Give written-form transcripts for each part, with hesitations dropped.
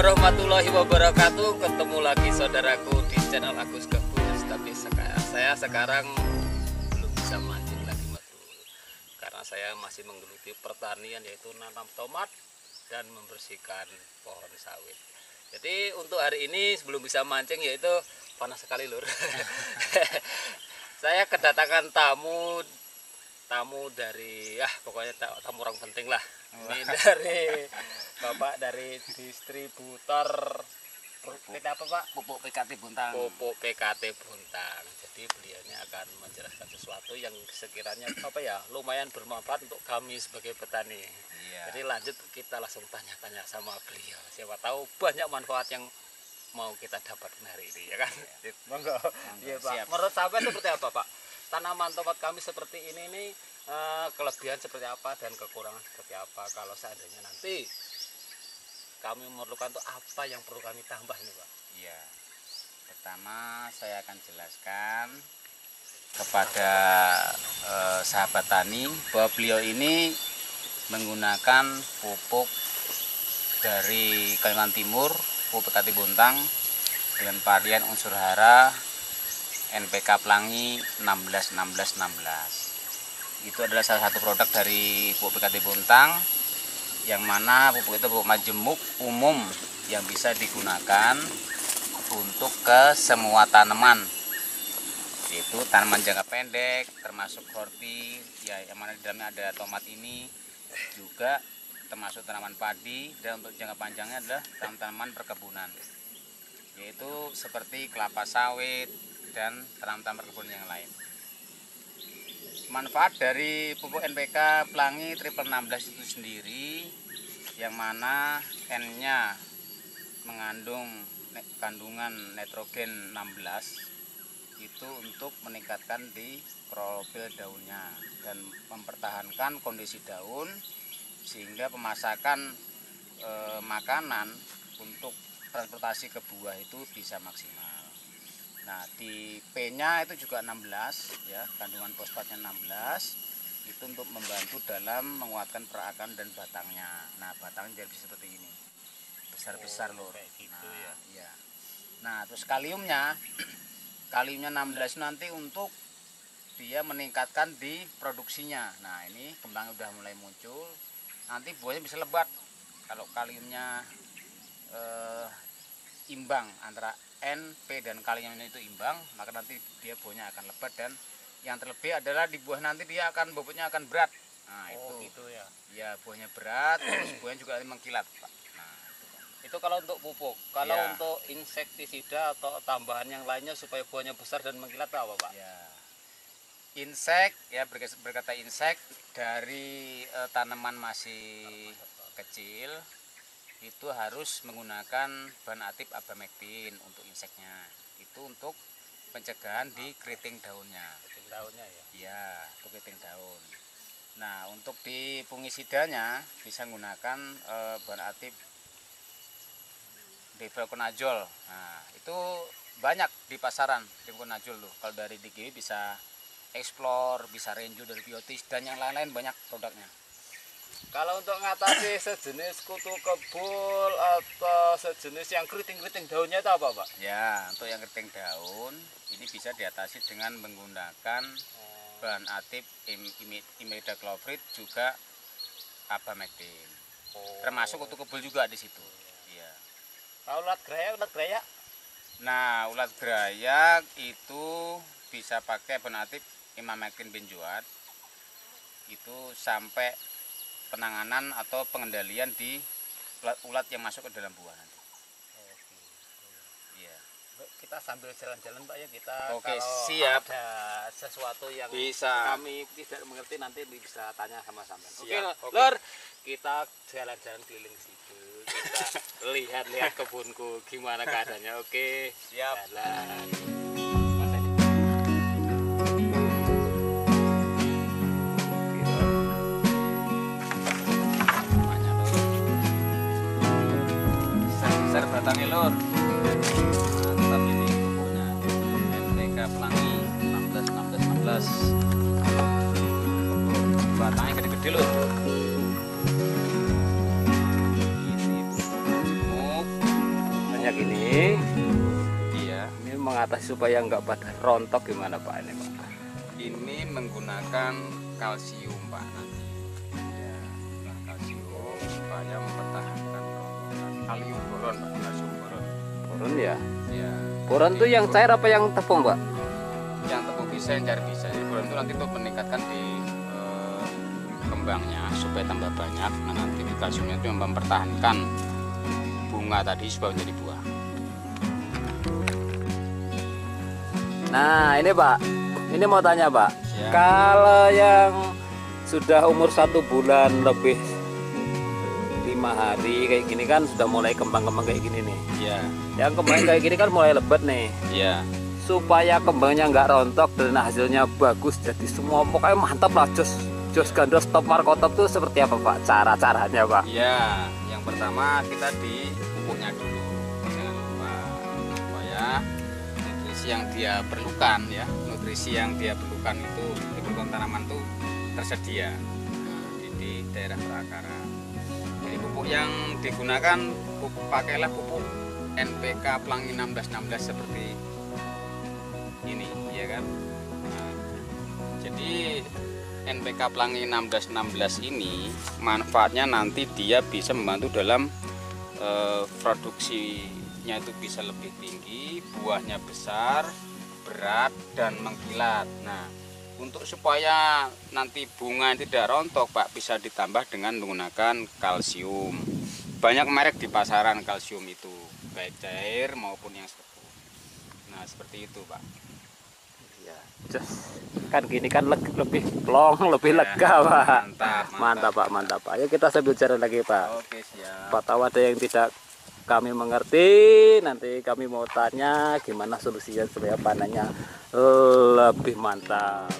warahmatullahi wabarakatuh. Ketemu lagi saudaraku di channel Agus Kebun. Tapi saya sekarang belum bisa mancing lagi, betul, karena saya masih menggeluti pertanian, yaitu nanam tomat dan membersihkan pohon sawit. Jadi untuk hari ini sebelum bisa mancing, yaitu panas sekali lur. Saya kedatangan tamu dari pokoknya tamu orang penting lah. Ini dari Bapak dari distributor PT apa Pak? Pupuk PKT Bontang. Pupuk PKT Bontang. Jadi beliaunya akan menjelaskan sesuatu yang sekiranya lumayan bermanfaat untuk kami sebagai petani. Iya. Jadi lanjut kita langsung tanya-tanya sama beliau. Siapa tahu banyak manfaat yang mau kita dapatkan hari ini, ya kan? Iya. Monggo. Iya Pak. Siap. Menurut sahabat seperti apa Pak? Tanaman tomat kami seperti ini nih, kelebihan seperti apa dan kekurangan seperti apa? Kalau seandainya nanti kami memerlukan tuh apa yang perlu kami tambah nih Pak? Iya. Pertama saya akan jelaskan kepada sahabat tani bahwa beliau ini menggunakan pupuk dari Kalimantan Timur, pupuk PKT Bontang dengan varian unsur hara NPK Pelangi 16-16-16. Itu adalah salah satu produk dari pupuk PKT Bontang, yang mana pupuk itu pupuk majemuk umum yang bisa digunakan untuk ke semua tanaman, yaitu tanaman jangka pendek termasuk horti, ya, yang mana di dalamnya ada tomat ini, juga termasuk tanaman padi, dan untuk jangka panjangnya adalah tanaman perkebunan, yaitu seperti kelapa sawit dan tanaman perkebunan yang lain. Manfaat dari pupuk NPK Pelangi triple 16 itu sendiri, yang mana N-nya mengandung kandungan nitrogen 16, itu untuk meningkatkan di klorofil daunnya dan mempertahankan kondisi daun, sehingga pemasakan makanan untuk transportasi ke buah itu bisa maksimal. Nah, di P-nya itu juga 16, ya, kandungan fosfatnya 16, itu untuk membantu dalam menguatkan perakaran dan batangnya. Nah, batangnya jadi seperti ini, besar-besar loh. Gitu, nah, ya. Iya. Nah, terus kaliumnya 16 nanti untuk dia meningkatkan di produksinya. Nah, ini kembang udah mulai muncul, nanti buahnya bisa lebat. Kalau kaliumnya imbang antara N, P dan kaliumnya itu imbang, maka nanti dia buahnya akan lebat, dan yang terlebih adalah di buah nanti dia akan bobotnya akan berat. Nah, itu gitu ya. Ya, buahnya berat, terus buahnya juga mengkilat, Pak. Nah, Itu kalau untuk pupuk. Kalau Ya. untuk insektisida atau tambahan yang lainnya supaya buahnya besar dan mengkilat apa Pak? ya. Insek, ya, berkata insek dari tanaman masih kecil itu harus menggunakan bahan aktif abamectin untuk inseknya. Itu untuk pencegahan di keriting daunnya. Keriting daunnya ya. Ya, untuk keriting daun. Nah, untuk di fungisidanya bisa menggunakan bahan aktif difluconazole. Nah, itu banyak di pasaran difluconazole loh. Kalau dari DGW bisa Explore, bisa Renjo dari Biotis, dan yang lain-lain banyak produknya. Kalau untuk mengatasi sejenis kutu kebul atau sejenis yang keriting-keriting daunnya itu apa Pak? Ya, untuk yang keriting daun ini bisa diatasi dengan menggunakan bahan aktif imidacloprid, juga abamectin. Termasuk kutu kebul juga di situ. Iya. Kalau ulat gerayak? Nah, ulat gerayak itu bisa pakai bahan aktif imamectin benzoat. Itu sampai penanganan atau pengendalian di ulat yang masuk ke dalam buah nanti. Iya. Kita sambil jalan-jalan Pak ya, kita Oke, kalau siap. ada sesuatu yang Bisa. kami tidak mengerti nanti bisa tanya sama sampean. Oke, Siap. Oke. Lur, kita jalan-jalan keliling situ. Kita lihat-lihat kebunku gimana keadaannya. Oke. Siap. Jalan. Besar batangnya lur. Mantap ini pupuknya. NPK Pelangi 16-16-16. Batangnya gede-gede lur. Ini pupuk supaya nggak pada rontok gimana Pak ini Pak? Ini menggunakan kalsium Pak nanti. Ya, nah, kalsium supaya mempertahankan rontokan. Kalium boron Pak, kalsium boron. Boron ya? Ya. Boron tuh yang cair apa yang tepung Pak? Yang tepung bisa, yang cair bisa. Jadi boron itu nanti tuh meningkatkan di kembangnya supaya tambah banyak. Nah nanti di kalsiumnya itu mempertahankan bunga tadi supaya menjadi buah. Nah ini Pak, ini mau tanya Pak, Ya. kalau yang sudah umur 1 bulan lebih 5 hari kayak gini kan sudah mulai kembang-kembang kayak gini nih. Iya. Yang kembang kayak gini kan mulai lebat nih. Iya. Supaya kembangnya nggak rontok dan hasilnya bagus, jadi semua pokoknya mantap lah, jos gandos top markotop tuh seperti apa Pak? Cara-caranya Pak? Iya. Yang pertama kita di pupuknya dulu, jangan lupa supaya nutrisi yang dia perlukan ya, nutrisi yang dia perlukan itu kebutuhan tanaman itu tersedia di daerah perakaran. Jadi pupuk yang digunakan pakailah pupuk NPK Pelangi 1616 seperti ini, ya kan? Nah, jadi NPK Pelangi 1616 ini manfaatnya nanti dia bisa membantu dalam produksinya itu bisa lebih tinggi, buahnya besar, berat dan mengkilat. Nah, untuk supaya nanti bunga tidak rontok Pak, bisa ditambah dengan menggunakan kalsium. Banyak merek di pasaran kalsium itu, baik cair maupun yang serbuk. Nah, seperti itu Pak. Ya, kan gini kan lebih plong, lebih lega Pak. Mantap Pak, mantap Pak. Ayo kita sambil jalan lagi Pak. Oke, siap. Pak tahu ada yang tidak kami mengerti, nanti kami mau tanya gimana solusinya supaya panennya lebih mantap.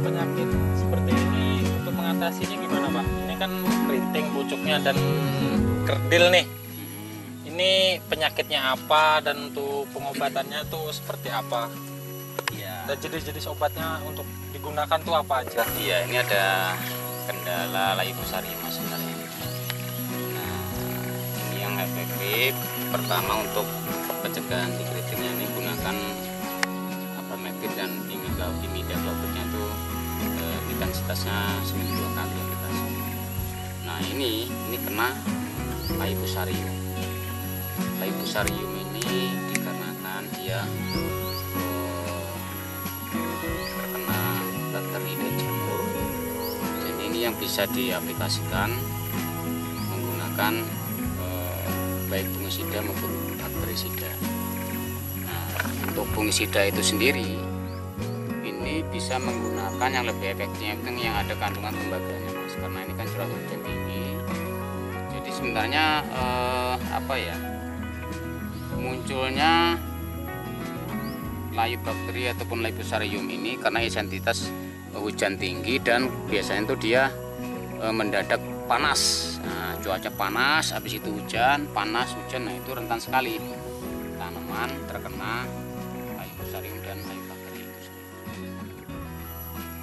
Penyakit seperti ini untuk mengatasinya gimana Pak? Ini kan keriting pucuknya dan kerdil nih. Ini penyakitnya apa dan untuk pengobatannya tuh seperti apa? Ya. Dan jenis-jenis obatnya untuk digunakan tuh apa aja? Iya, ini ada kendala Laibosarium sebenarnya. Nah, ini yang efektif. Pertama untuk pencegahan di keritingnya ini gunakan Aprometin dan imidaclopridnya itu intensitasnya seminggu 2 kali ya kita. Nah ini kena Laibosarium. Laibosarium ini dikarenakan dia terkena bakteri dan jamur. Jadi ini yang bisa diaplikasikan menggunakan baik fungisida maupun bakterisida. Nah, untuk fungisida itu sendiri ini bisa menggunakan yang lebih efektif yang ada kandungan tembaganya Mas, karena ini kan curah hujan tinggi. Jadi sebenarnya apa ya, munculnya layobakteri ataupun Laibosarium ini karena intensitas hujan tinggi dan biasanya itu dia mendadak panas. Nah, cuaca panas, habis itu hujan, panas, hujan, nah itu rentan sekali tanaman terkena Laibosarium dan layobakteri itu.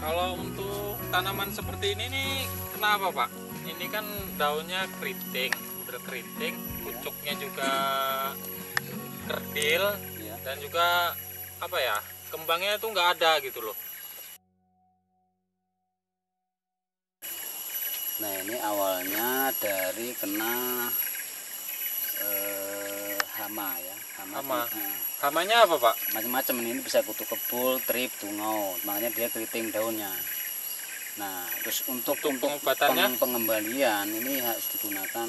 Kalau untuk tanaman seperti ini nih kenapa Pak? Ini kan daunnya keriting, berkeriting, pucuknya juga kerdil, dan juga apa ya, kembangnya itu nggak ada gitu loh. Nah ini awalnya dari kena hama ya, Hama. Hamanya apa Pak? macam-macam. Ini bisa kutu kebul, trip, tungau, makanya dia keriting daunnya. Nah terus untuk pengobatannya? pengembalian ini harus digunakan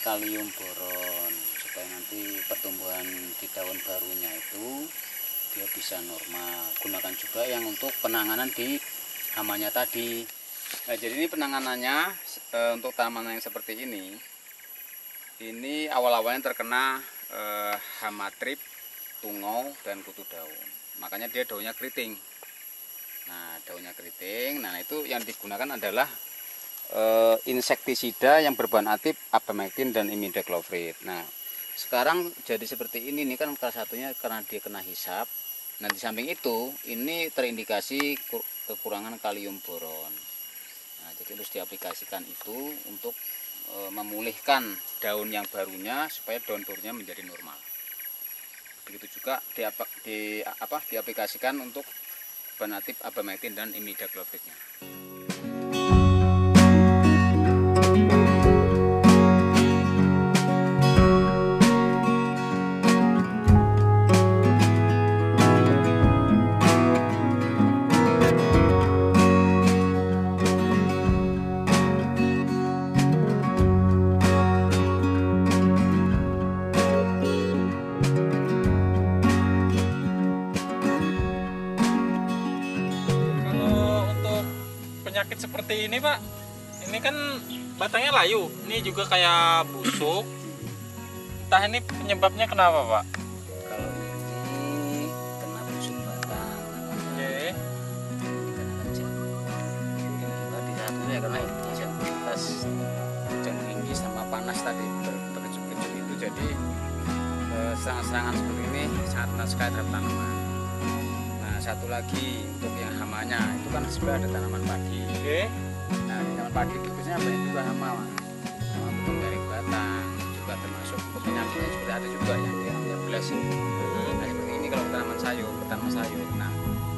kalium boron supaya nanti pertumbuhan di daun barunya itu dia bisa normal. Gunakan juga yang untuk penanganan di hamanya tadi. Nah, jadi ini penanganannya untuk tanaman yang seperti ini awal-awalnya terkena hama trip, tungau dan kutu daun. Makanya dia daunnya keriting. Nah, daunnya keriting. Nah, itu yang digunakan adalah insektisida yang berbahan aktif abamectin dan imidacloprid. Nah, sekarang jadi seperti ini nih kan salah satunya karena dia kena hisap. Nah, di samping itu ini terindikasi kekurangan kalium boron. Nah, jadi harus diaplikasikan itu untuk memulihkan daun yang barunya supaya daun barunya menjadi normal. Begitu juga diaplikasikan untuk bahan aktif abamectin dan imidaclopridnya. Penyakit seperti ini Pak, ini kan batangnya layu, ini juga kayak busuk. Entah ini penyebabnya kenapa Pak? Kalau ini kena busuk batang namanya. Oke. Kena kerja. Mungkin juga di satunya karena intensitas hujan tinggi sama panas tadi berkejut-kejut itu jadi serangan-serangan seperti ini sangat rentan sekali terhadap tanaman. Nah, satu lagi untuk yang hamanya itu kan sebenarnya ada tanaman padi. Oke. Nah, di tanaman padi itu biasanya banyak juga hama, hama penggaring batang, juga termasuk penyakitnya juga ada juga yang dia belas. Nah, seperti ini kalau tanaman sayur. Nah,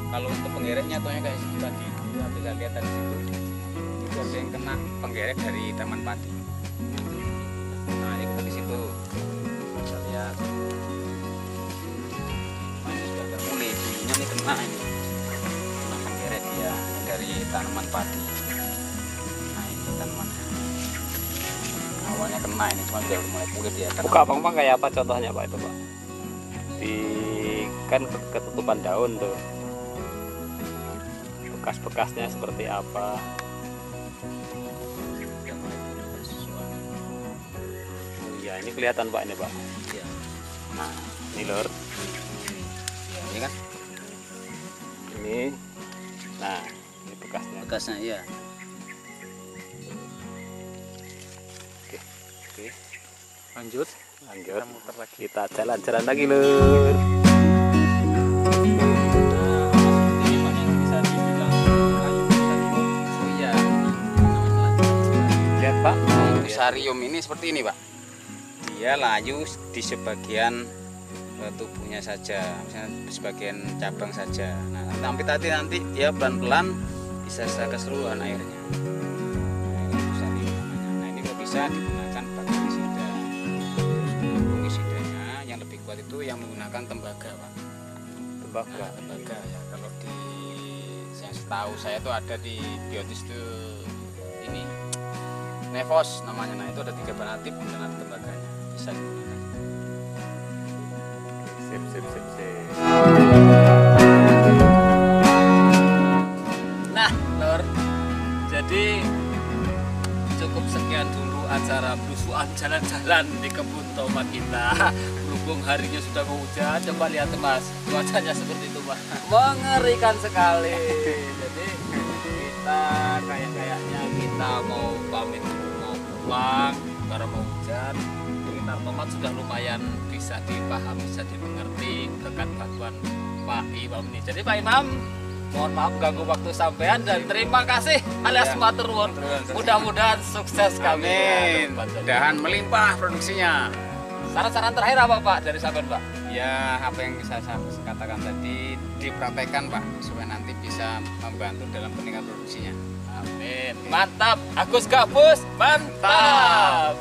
kalau untuk penggereknya tohnya kayak situ tadi, kita bisa lihat dari situ. Itu ada yang kena penggerek dari taman padi. Nah, ini kita di situ bisa lihat. Nah, ini sudah ada mulai, ini kena ini. Kena penggerek dia dari tanaman padi. Nah, ini tanaman. Awalnya kena ini, cuma sudah mulai pulih dia. Buka Bang kayak apa contohnya Pak itu Pak? Di kan ketutupan daun tuh. Bekas-bekasnya seperti apa? Sudah mulai pulih sesuatu. Oh iya, ini kelihatan Pak ini Pak. Iya. Nah, ini lur. Ya, ini kan Ini. Nah, ini bekasnya. bekasnya iya. Oke, Lanjut. lanjut. Kita muter lagi. Kita jalan-jalan lagi lur. Ini Pak yang bisa dibilang layu tadi. Oh iya. Lihat Pak. Fusarium ini seperti ini, Pak. Dia layu di sebagian tubuhnya saja, misalnya di sebagian cabang saja. Nah, nanti dia pelan-pelan bisa secara keseluruhan airnya. Nah, ini fusarium namanya. Nah, ini kalau bisa digunakan bakterisida. Terus untuk fungisidanya yang lebih kuat itu yang menggunakan tembaga, Pak. Tembaga. Nah, tembaga ya. Kalau di yang setahu saya itu ada di biotis itu ini Nevos namanya. Nah, itu ada 3 bahan aktif dan ada tembaganya bisa digunakan. Sip. Nah, Lur, Jadi cukup sekian dulu acara belusuan jalan-jalan di kebun tomat kita. Berhubung harinya sudah mau hujan, coba lihat Mas, cuacanya seperti itu Mas. Mengerikan sekali. Jadi kita kayaknya kita mau pamit mau pulang karena mau hujan. Sekitar tomat sudah lumayan bisa dipahami, bisa dimengerti berkat bantuan Pak Imam ini. Jadi Pak Imam, mohon maaf ganggu waktu sampean dan terima kasih alias matur nuwun. Mudah-mudahan sukses kami. amin. Mudahan melimpah produksinya. Saran-saran terakhir apa Pak dari sampean Pak? Ya, apa yang bisa saya katakan tadi dipraktekkan, Pak, supaya nanti bisa membantu dalam peningkatan produksinya. Amin. Mantap. Agus Gabus, mantap.